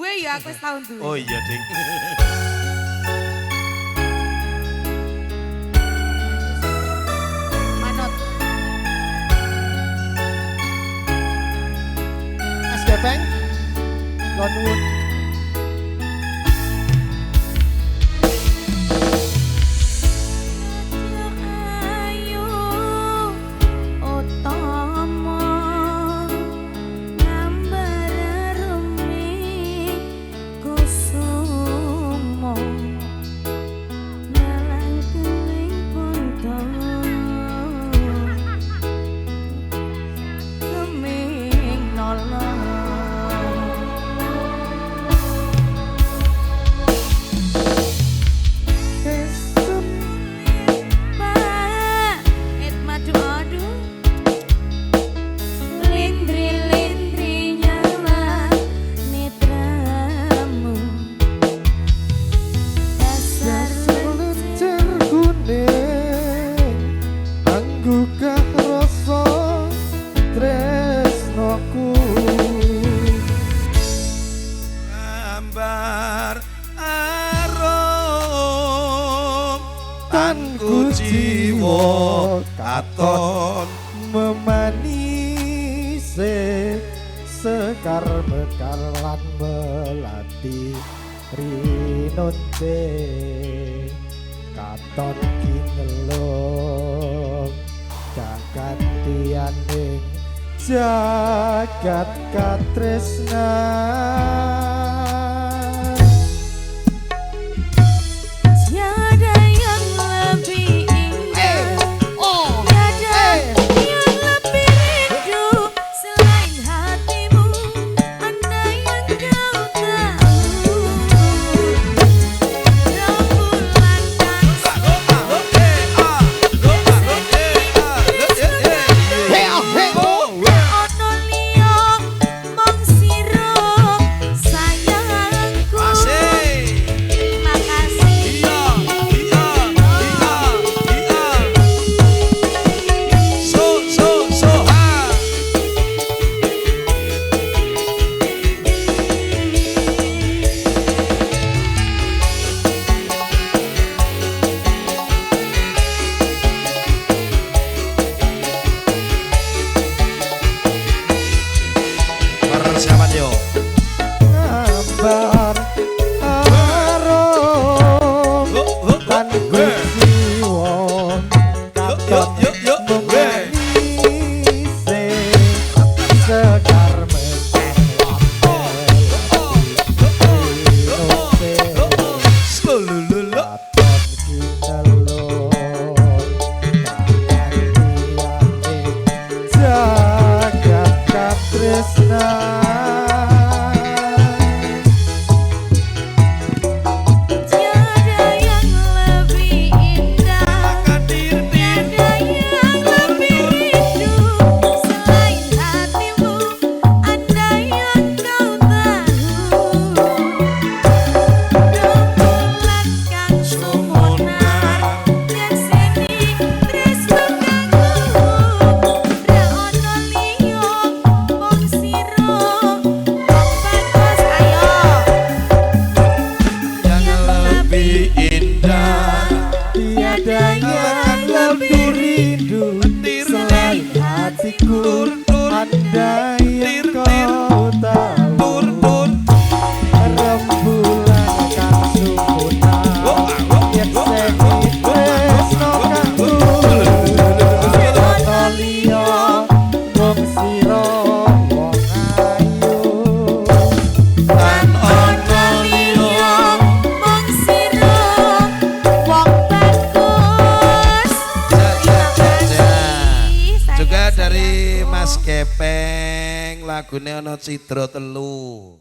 duwe ya aku wis tau duwe. Oh iya, Ding. Manut. Mas Gepeng, nuwun. Jiwa katon memanise sekar mekar lan melati rinonce katon kinelong kagantianing jagat katresnan. Siapa yo? Ambar arom lan jiwa katon memanise sekar mekar jagat katresnan. Tiada yang lebih rindu selain hatiku. Anda yang kau tahu rembulan kang sempurna yang seni tresno kanggo ana liya wong sira wong ayu Lan ana liya mung sira wong bagus. Juga dari Mas Gepeng lagune ana Cidra Telu.